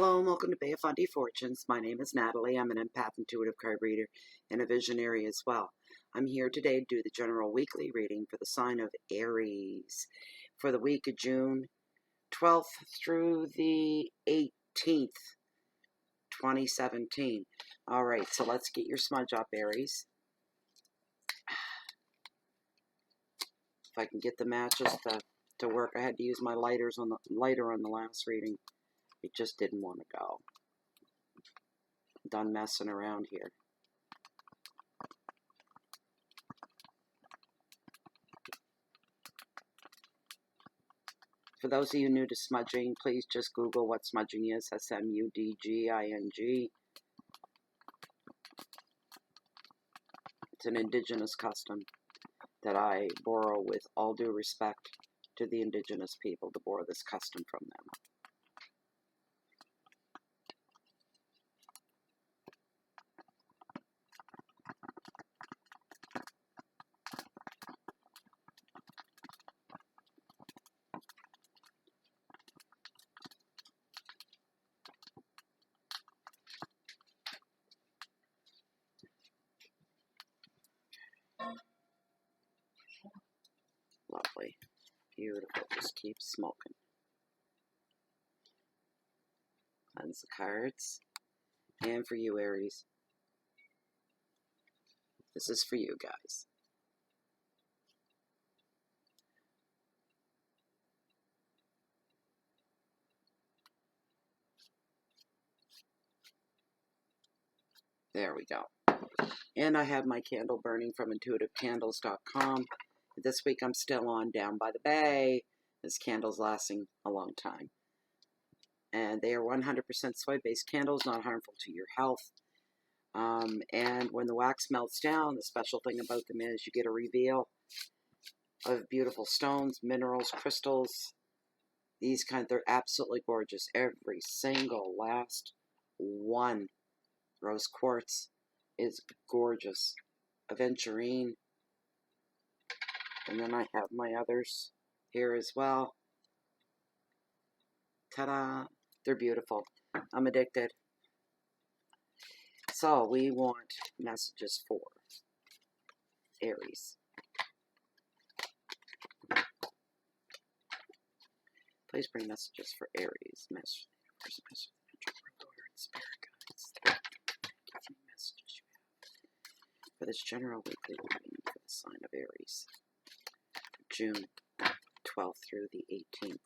Hello and welcome to Bay of Fundy Fortunes. My name is Natalie. I'm an empath, intuitive card reader, and a visionary as well. I'm here today to do the general weekly reading for the sign of Aries for the week of June 12th through the 18th, 2017. All right, so let's get your smudge up, Aries. If I can get the matches to work. I had to use my lighter on the last reading. It just didn't want to go. I'm done messing around here. For those of you new to smudging, please just Google what smudging is. S-M-U-D-G-I-N-G. It's an indigenous custom that I borrow with all due respect to the indigenous people to borrow this custom from them. Lovely. Beautiful. Just keep smoking. Cleanse the cards. And for you, Aries. This is for you guys. There we go. And I have my candle burning from intuitivecandles.com. This week I'm still on Down by the Bay. This candle's lasting a long time. And they are 100% soy-based candles, not harmful to your health. And when the wax melts down, the special thing about them is you get a reveal of beautiful stones, minerals, crystals. These they're absolutely gorgeous. Every single last one. Rose quartz is gorgeous. Aventurine. And then I have my others here as well. Ta-da! They're beautiful. I'm addicted. So we want messages for Aries. Please bring messages for Aries. Messages for this general weekly reading for the sign of Aries. June 12th through the 18th.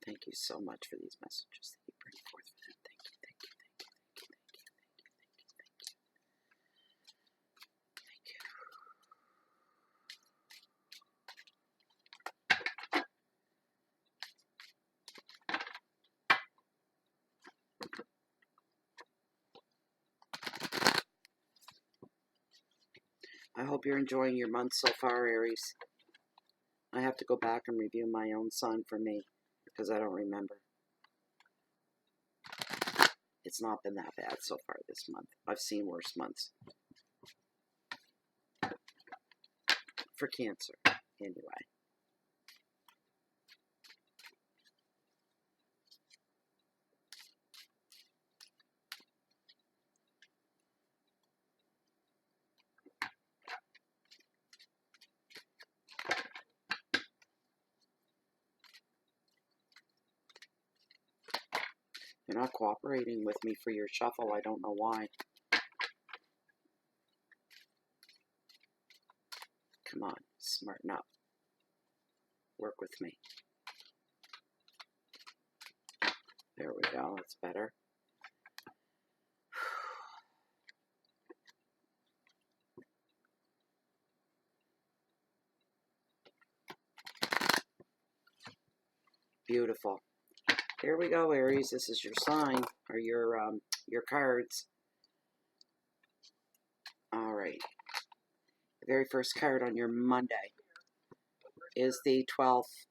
Thank you so much for these messages that you bring forth for them. Thank you, thank you, thank you, thank you, thank you, thank you. I hope you're enjoying your month so far, Aries. I have to go back and review my own sign for me because I don't remember. It's not been that bad so far this month. I've seen worse months. For Cancer, anyway. You're not cooperating with me for your shuffle. I don't know why. Come on, smarten up. Work with me. There we go. That's better. Beautiful. Here we go, Aries. This is your sign, or your cards. All right. The very first card on your Monday is the 12th.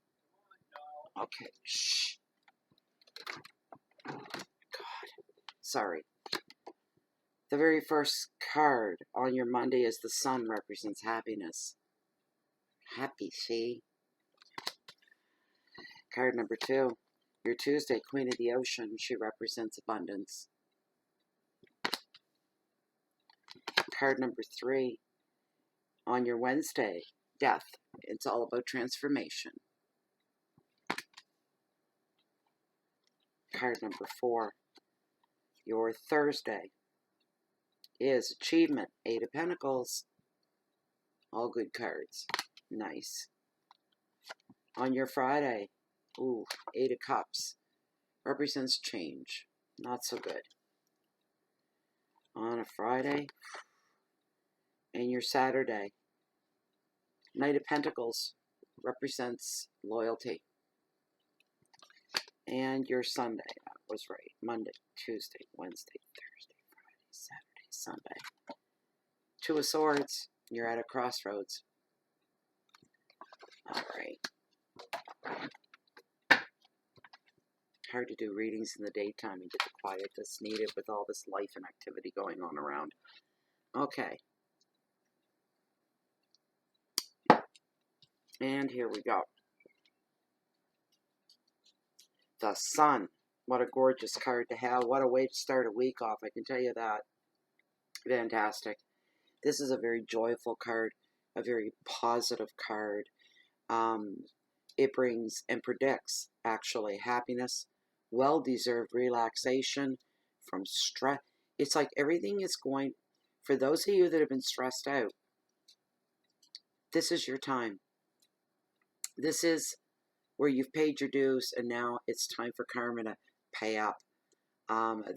Okay. Shh. God. Sorry. The very first card on your Monday is the Sun, represents happiness. Happy, see? Card number 2 Your Tuesday, Queen of the Ocean, she represents abundance. Card number 3. On your Wednesday, Death. It's all about transformation. Card number 4. Your Thursday is Achievement. 8 of Pentacles. All good cards. Nice. On your Friday, ooh, 8 of Cups. Represents change. Not so good. On a Friday. And your Saturday, Knight of Pentacles. Represents loyalty. And your Sunday, that was right. Monday, Tuesday, Wednesday, Thursday, Friday, Saturday, Sunday. 2 of Swords. You're at a crossroads. All right. Hard to do readings in the daytime and get the quiet that's needed with all this life and activity going on around. Okay. And here we go. The Sun. What a gorgeous card to have. What a way to start a week off. I can tell you that. Fantastic. This is a very joyful card. A very positive card. It brings and predicts, actually, happiness, well-deserved relaxation from stress. It's like everything is going, for those of you that have been stressed out, this is your time. This is where you've paid your dues, and now it's time for karma to pay up.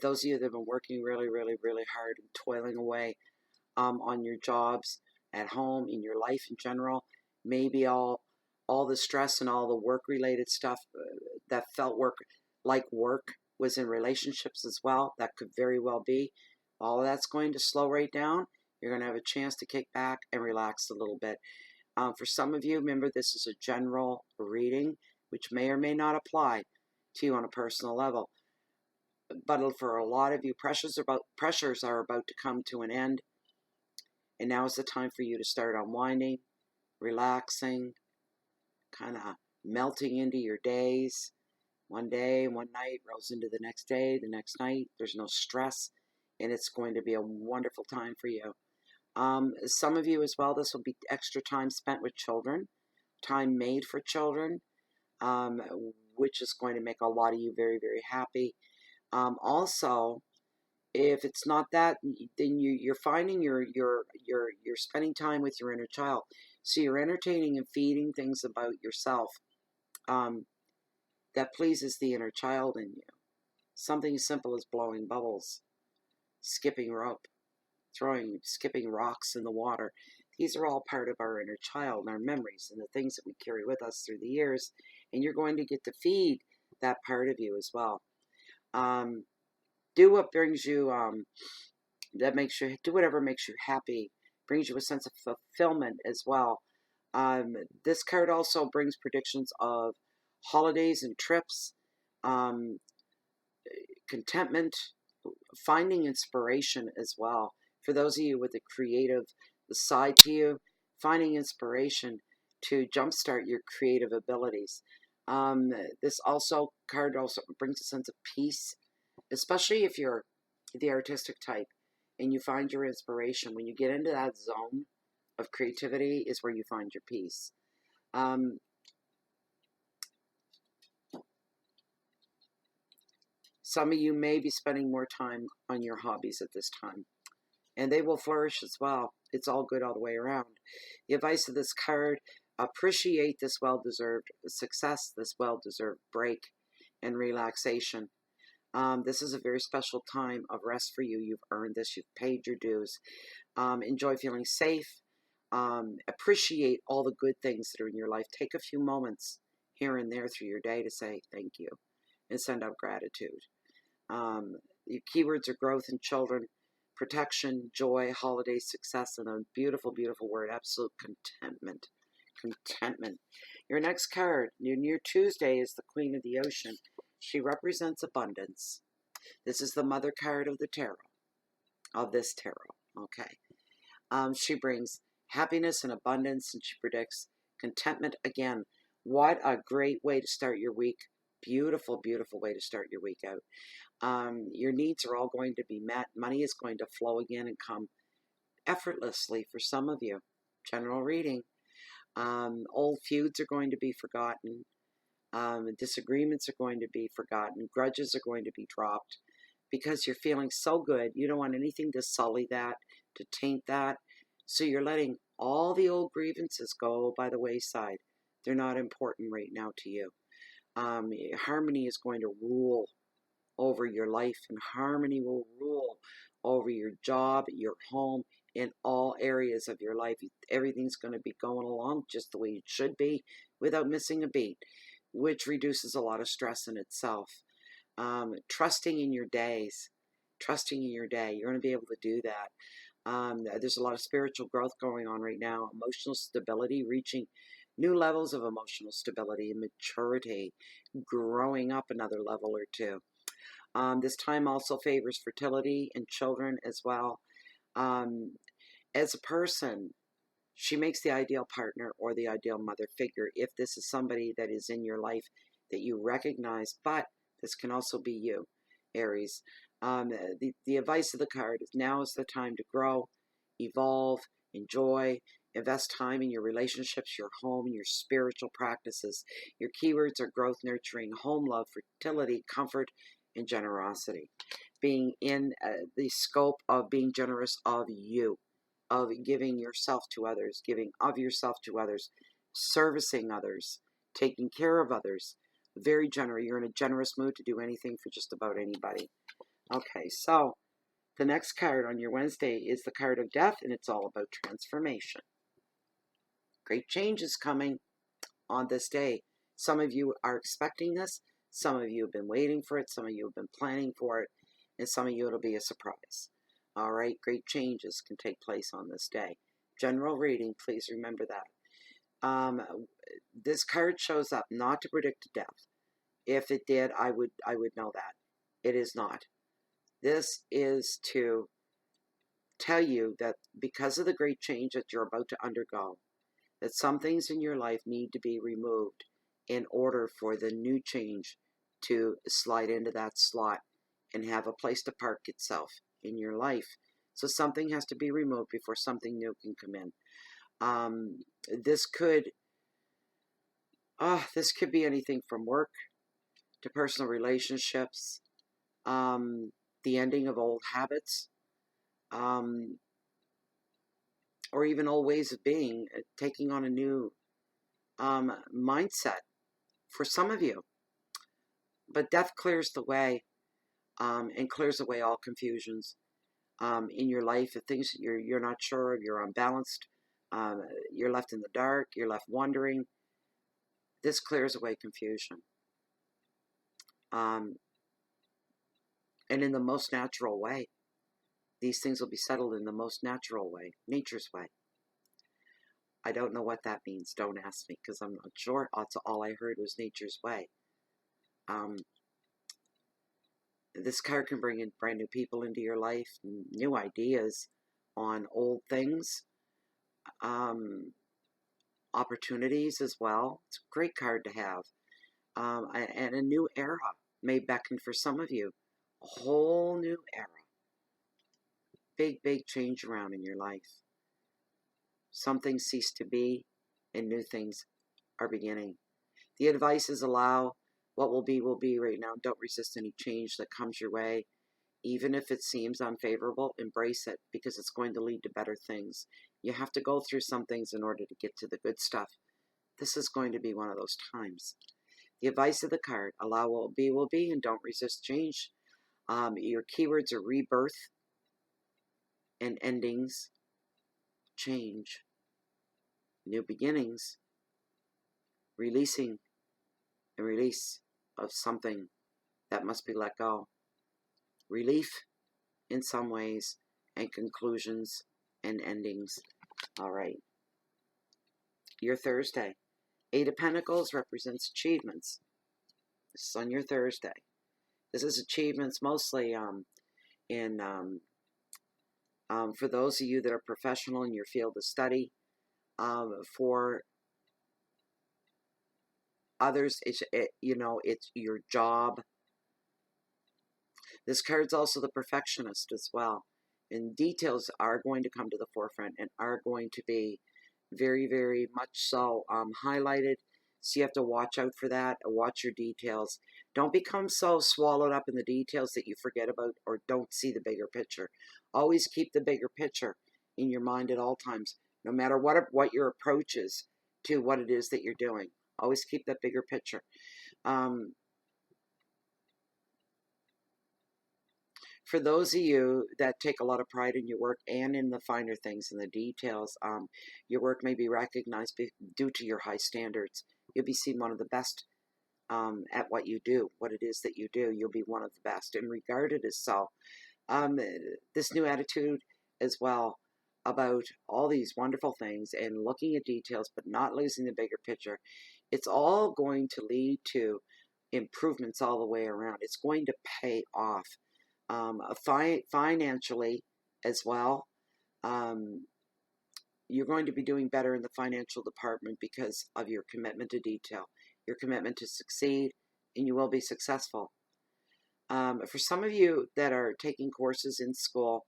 Those of you that have been working really, really, really hard and toiling away on your jobs, at home, in your life in general, maybe all the stress and all the work-related stuff that felt like work was in relationships as well. That could very well be. All of that's going to slow right down. You're going to have a chance to kick back and relax a little bit. For some of you, remember, this is a general reading, which may or may not apply to you on a personal level. But for a lot of you, pressures are about to come to an end. And now is the time for you to start unwinding, relaxing, kind of melting into your days. One day, one night rolls into the next day, the next night. There's no stress, and it's going to be a wonderful time for you. Some of you as well, this will be extra time spent with children, time made for children, which is going to make a lot of you very, very happy. Also, if it's not that, then you're finding you're spending time with your inner child. So you're entertaining and feeding things about yourself that pleases the inner child in you. Something as simple as blowing bubbles, skipping rope, skipping rocks in the water. These are all part of our inner child and our memories and the things that we carry with us through the years. And you're going to get to feed that part of you as well. Do what brings you, do whatever makes you happy, brings you a sense of fulfillment as well. This card also brings predictions of holidays and trips, contentment, finding inspiration as well. For those of you with a creative side to you, finding inspiration to jumpstart your creative abilities. This card also brings a sense of peace, especially if you're the artistic type and you find your inspiration. When you get into that zone of creativity is where you find your peace. Some of you may be spending more time on your hobbies at this time, and they will flourish as well. It's all good all the way around. The advice of this card: appreciate this well-deserved success, this well-deserved break and relaxation. This is a very special time of rest for you. You've earned this. You've paid your dues. Enjoy feeling safe. Appreciate all the good things that are in your life. Take a few moments here and there through your day to say thank you and send out gratitude. Your keywords are growth and children, protection, joy, holiday, success, and a beautiful, beautiful word, absolute contentment. Contentment. Your next card, your Tuesday, is the Queen of the Ocean. She represents abundance. This is the mother card of the tarot, of this tarot. Okay. She brings happiness and abundance, and she predicts contentment again. What a great way to start your week Beautiful, beautiful way to start your week out. Your needs are all going to be met. Money is going to flow again and come effortlessly for some of you. General reading. Old feuds are going to be forgotten. Disagreements are going to be forgotten. Grudges are going to be dropped because you're feeling so good. You don't want anything to sully that, to taint that. So you're letting all the old grievances go by the wayside. They're not important right now to you. Harmony is going to rule over your life, and harmony will rule over your job, your home, in all areas of your life. Everything's going to be going along just the way it should be without missing a beat, which reduces a lot of stress in itself. Trusting in your days, trusting in your day, you're going to be able to do that. There's a lot of spiritual growth going on right now, emotional stability, reaching new levels of emotional stability and maturity, growing up another level or two. This time also favors fertility and children as well. As a person, she makes the ideal partner or the ideal mother figure if this is somebody that is in your life that you recognize, but this can also be you, Aries. The advice of the card is now is the time to grow, evolve, enjoy, invest time in your relationships, your home, your spiritual practices. Your keywords are growth, nurturing, home, love, fertility, comfort, and generosity. Being in the scope of being generous of you, of giving yourself to others, giving of yourself to others, servicing others, taking care of others. Very generous. You're in a generous mood to do anything for just about anybody. Okay, so the next card on your Wednesday is the card of death, and it's all about transformation. Great change is coming on this day. Some of you are expecting this. Some of you have been waiting for it. Some of you have been planning for it. And some of you it'll be a surprise. All right, great changes can take place on this day. General reading, please remember that. This card shows up not to predict death. If it did, I would know that. It is not. This is to tell you that because of the great change that you're about to undergo, that some things in your life need to be removed in order for the new change to slide into that slot and have a place to park itself in your life. So something has to be removed before something new can come in. This could be anything from work to personal relationships, the ending of old habits, or even old ways of being, taking on a new mindset for some of you. But death clears the way and clears away all confusions in your life. If things you're not sure of, you're unbalanced, you're left in the dark, you're left wondering, this clears away confusion. And in the most natural way. These things will be settled in the most natural way, nature's way. I don't know what that means. Don't ask me, because I'm not sure. That's all I heard was nature's way. This card can bring in brand new people into your life, new ideas on old things, opportunities as well. It's a great card to have. And a new era may beckon for some of you. A whole new era. Big, big change around in your life. Some things cease to be, and new things are beginning. The advice is allow what will be right now. Don't resist any change that comes your way. Even if it seems unfavorable, embrace it, because it's going to lead to better things. You have to go through some things in order to get to the good stuff. This is going to be one of those times. The advice of the card, allow what will be, and don't resist change. Your keywords are rebirth and endings, change, new beginnings, releasing and release of something that must be let go, relief in some ways, and conclusions and endings. All right. Your Thursday. Eight of Pentacles represents achievements. This is on your Thursday. This is achievements mostly for those of you that are professional in your field of study, for others. It's your job. This card's also the perfectionist as well. And details are going to come to the forefront and are going to be very, very much so highlighted. So you have to watch out for that. Watch your details. Don't become so swallowed up in the details that you forget about or don't see the bigger picture. Always keep the bigger picture in your mind at all times, no matter what your approach is to what it is that you're doing. Always keep that bigger picture. For those of you that take a lot of pride in your work and in the finer things and the details, your work may be recognized due to your high standards. You'll be seen one of the best at what you do, what it is that you do. You'll be one of the best and regarded as so. This new attitude as well about all these wonderful things and looking at details but not losing the bigger picture, it's all going to lead to improvements all the way around. It's going to pay off. Financially as well. You're going to be doing better in the financial department because of your commitment to detail, your commitment to succeed, and you will be successful. For some of you that are taking courses in school,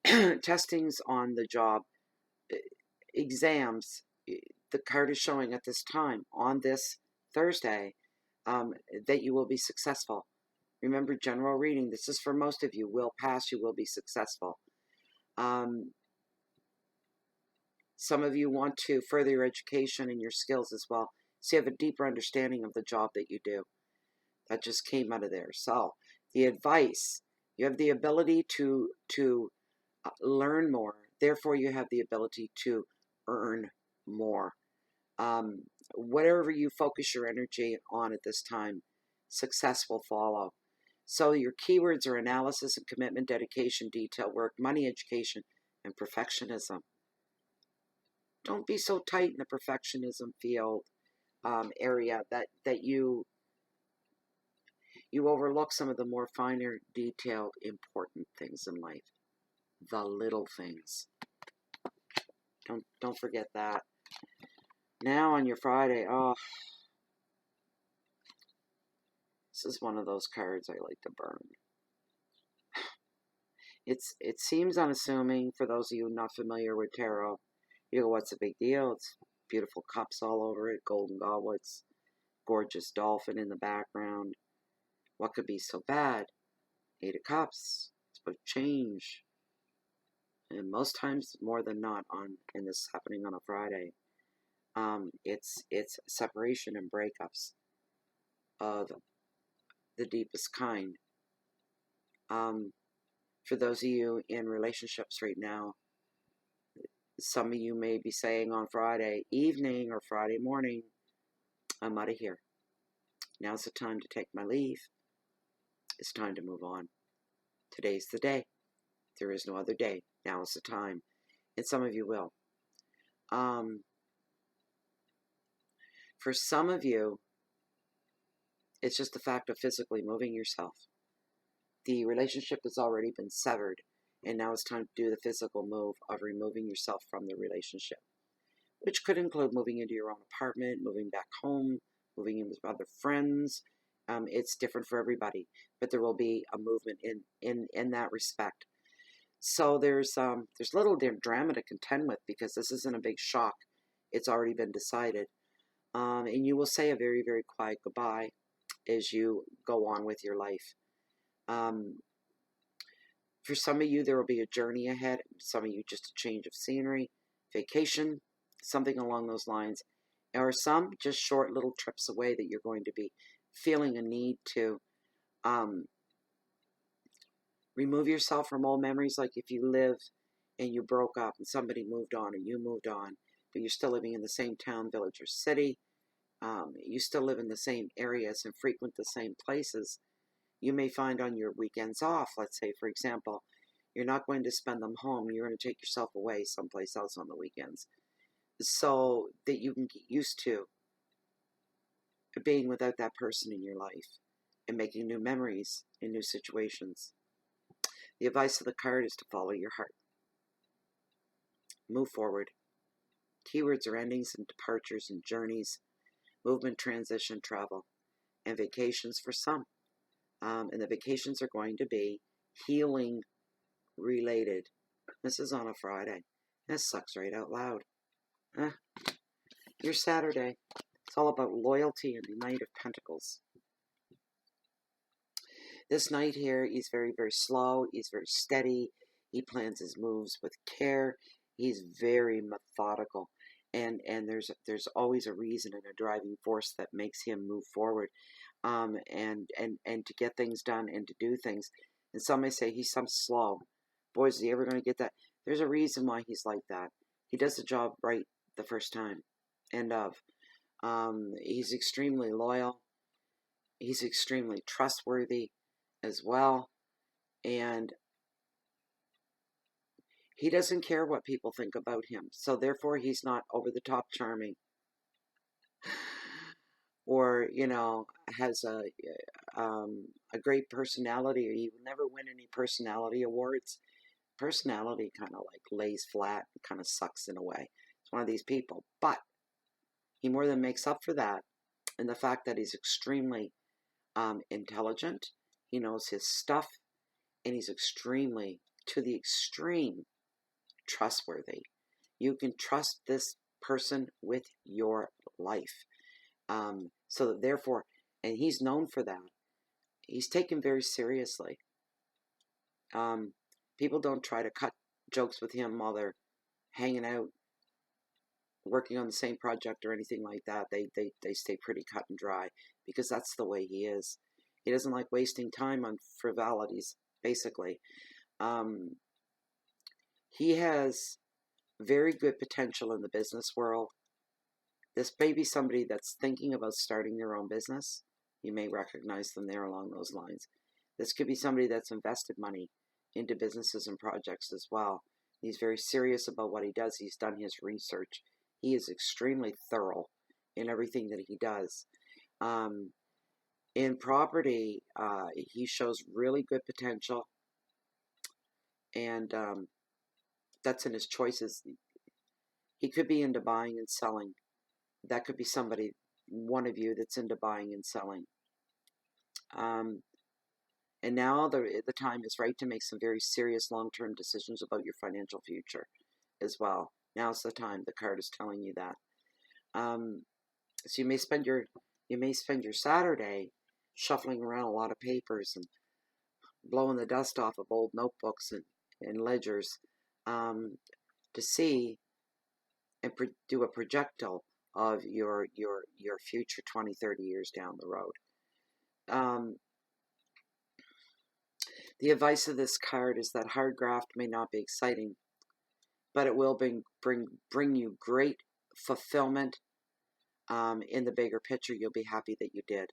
testings on the job, exams, the card is showing at this time, on this Thursday, that you will be successful. Remember, general reading, this is for most of you, will pass, you will be successful. Some of you want to further your education and your skills as well, so you have a deeper understanding of the job that you do. That just came out of there. So, the advice, you have the ability to learn more, therefore you have the ability to earn more. Whatever you focus your energy on at this time, success will follow. So your keywords are analysis and commitment, dedication, detail work, money, education, and perfectionism. Don't be so tight in the perfectionism field area that you overlook some of the more finer, detailed, important things in life. The little things. Don't forget that. Now on your Friday, this is one of those cards I like to burn. It seems unassuming for those of you not familiar with tarot. You go, what's the big deal? It's beautiful cups all over it, golden goblets, gorgeous dolphin in the background. What could be so bad? 8 of Cups. It's about change. And most times, more than not, and this is happening on a Friday, it's separation and breakups of the deepest kind. For those of you in relationships right now, some of you may be saying on Friday evening or Friday morning, I'm out of here. Now's the time to take my leave. It's time to move on. Today's the day. There is no other day. Now is the time. And some of you will. For some of you, it's just the fact of physically moving yourself. The relationship has already been severed, and now it's time to do the physical move of removing yourself from the relationship, which could include moving into your own apartment, moving back home, moving in with other friends. It's different for everybody, but there will be a movement in that respect. So there's little drama to contend with because this isn't a big shock. It's already been decided. And you will say a very, very quiet goodbye as you go on with your life. For some of you, there will be a journey ahead. Some of you, just a change of scenery, vacation, something along those lines. Or some just short little trips away that you're going to be feeling a need to remove yourself from old memories. Like if you lived and you broke up and somebody moved on or you moved on, but you're still living in the same town, village, or city. You still live in the same areas and frequent the same places. You may find on your weekends off, let's say, for example, you're not going to spend them home. You're going to take yourself away someplace else on the weekends so that you can get used to being without that person in your life and making new memories in new situations. The advice of the card is to follow your heart. Move forward. Keywords are endings and departures and journeys. movement, transition, travel, and vacations for some. And the vacations are going to be healing related. This is on a Friday. This sucks right out loud. Your Saturday. It's all about loyalty and the Knight of Pentacles. This knight here, he's very, very slow. He's very steady. He plans his moves with care. He's very methodical. And there's always a reason and a driving force that makes him move forward. And to get things done and to do things. And some may say he's some slow. Boy, is he ever going to get that? There's a reason why he's like that. He does the job right the first time. End of. He's extremely loyal. He's extremely trustworthy as well. And he doesn't care what people think about him. So therefore, he's not over the top charming. Or, you know, has a great personality, or he will never win any personality awards. Personality kind of like lays flat, kind of sucks in a way. It's one of these people. But he more than makes up for that in the fact that he's extremely intelligent. He knows his stuff, and he's extremely, to the extreme, trustworthy. You can trust this person with your life. So that therefore, and he's known for that, he's taken very seriously. People don't try to cut jokes with him while they're hanging out, working on the same project or anything like that. They stay pretty cut and dry because that's the way he is. He doesn't like wasting time on frivolities, basically. He has very good potential in the business world. This may be somebody that's thinking about starting their own business. You may recognize them there along those lines. This could be somebody that's invested money into businesses and projects as well. He's very serious about what he does. He's done his research. He is extremely thorough in everything that he does. In property, he shows really good potential. And that's in his choices. He could be into buying and selling. That could be somebody, one of you, that's into buying and selling. And now the time is right to make some very serious long-term decisions about your financial future as well. Now's the time. The card is telling you that. So you may spend your Saturday shuffling around a lot of papers and blowing the dust off of old notebooks and ledgers to see and do a projectile of your future 20, 30 years down the road. The advice of this card is that hard graft may not be exciting, but it will bring you great fulfillment. In the bigger picture, you'll be happy that you did.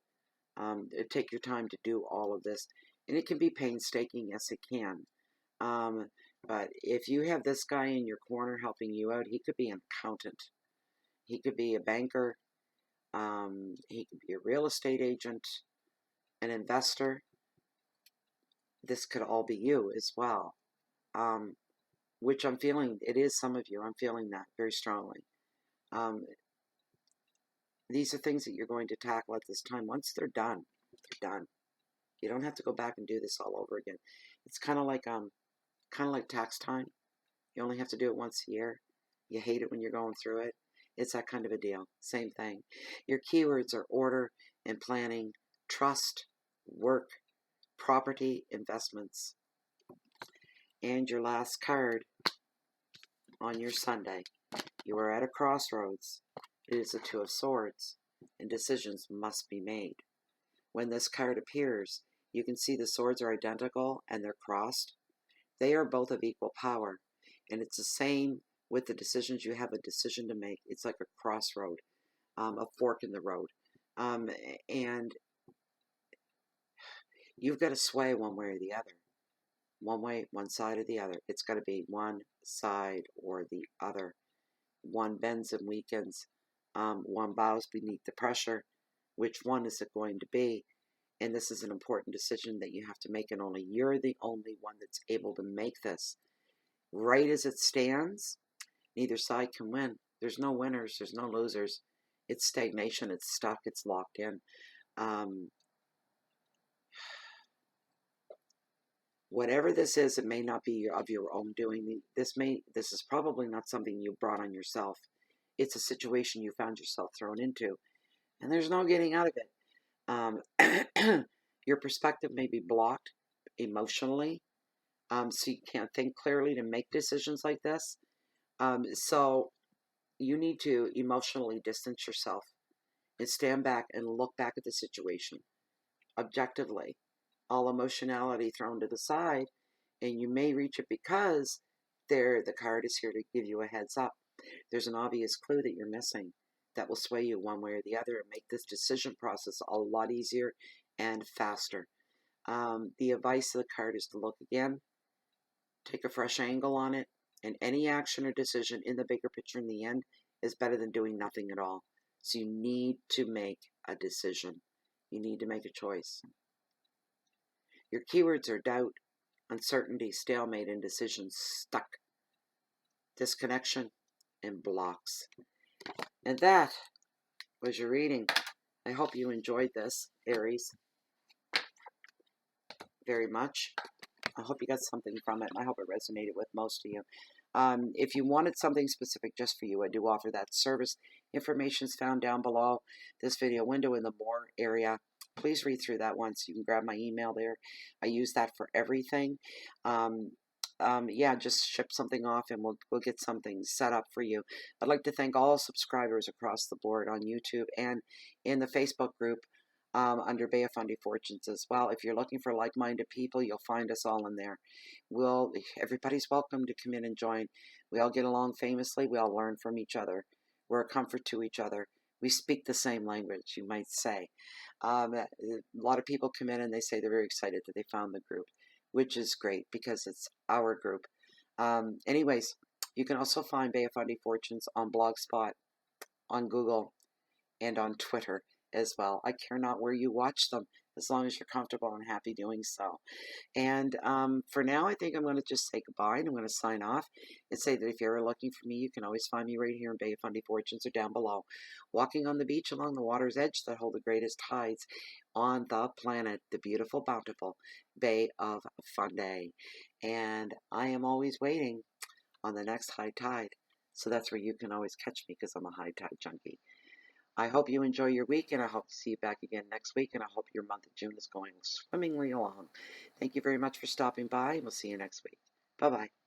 Take your time to do all of this. And it can be painstaking, yes it can. But if you have this guy in your corner helping you out, he could be an accountant. He could be a banker. He could be a real estate agent, an investor. This could all be you as well. Which I'm feeling, it is some of you. I'm feeling that very strongly. These are things that you're going to tackle at this time. Once they're done, they're done. You don't have to go back and do this all over again. It's kind of like tax time. You only have to do it once a year. You hate it when you're going through it. It's that kind of a deal. Same thing. Your keywords are order and planning, trust, work, property, investments. And your last card on your Sunday. You are at a crossroads. It is the Two of Swords, and decisions must be made. When this card appears, you can see the swords are identical and they're crossed. They are both of equal power, and it's the same with the decisions. You have a decision to make. It's like a crossroad, a fork in the road, and you've got to sway one way or the other. One way, one side or the other. It's got to be one side or the other. One bends and weakens. One bows beneath the pressure. Which one is it going to be? And this is an important decision that you have to make, and only you're the only one that's able to make this. Right as it stands, neither side can win. There's no winners. There's no losers. It's stagnation. It's stuck. It's locked in. Um, whatever this is, it may not be of your own doing. This is probably not something you brought on yourself. It's a situation you found yourself thrown into, and there's no getting out of it. Your perspective may be blocked emotionally, so you can't think clearly to make decisions like this. So you need to emotionally distance yourself and stand back and look back at the situation objectively, all emotionality thrown to the side, and you may reach it because the card is here to give you a heads up. There's an obvious clue that you're missing that will sway you one way or the other and make this decision process a lot easier and faster. The advice of the card is to look again, take a fresh angle on it, and any action or decision in the bigger picture in the end is better than doing nothing at all. So you need to make a decision. You need to make a choice. Your keywords are doubt, uncertainty, stalemate, indecision, stuck, disconnection, and blocks. And that was your reading. I hope you enjoyed this, Aries, very much. I hope you got something from it. I hope it resonated with most of you. If you wanted something specific just for you, I do offer that service. Information is found down below this video window in the More area. Please read through that once. You can grab my email there. I use that for everything. Yeah, just ship something off and we'll get something set up for you. I'd like to thank all subscribers across the board on YouTube and in the Facebook group. Under Bay of Fundy Fortunes as well. If you're looking for like-minded people, you'll find us all in there. Everybody's welcome to come in and join. We all get along famously. We all learn from each other. We're a comfort to each other. We speak the same language, you might say. A lot of people come in and they say they're very excited that they found the group, which is great because it's our group. Anyways, you can also find Bay of Fundy Fortunes on Blogspot, on Google, and on Twitter as well. I care not where you watch them, as long as you're comfortable and happy doing so. And for now, I think I'm going to just say goodbye, and I'm going to sign off and say that if you're ever looking for me, you can always find me right here in Bay of Fundy Fortunes or down below, walking on the beach along the water's edge that hold the greatest tides on the planet, the beautiful, bountiful Bay of Fundy. And I am always waiting on the next high tide. So that's where you can always catch me because I'm a high tide junkie. I hope you enjoy your week, and I hope to see you back again next week, and I hope your month of June is going swimmingly along. Thank you very much for stopping by, and we'll see you next week. Bye-bye.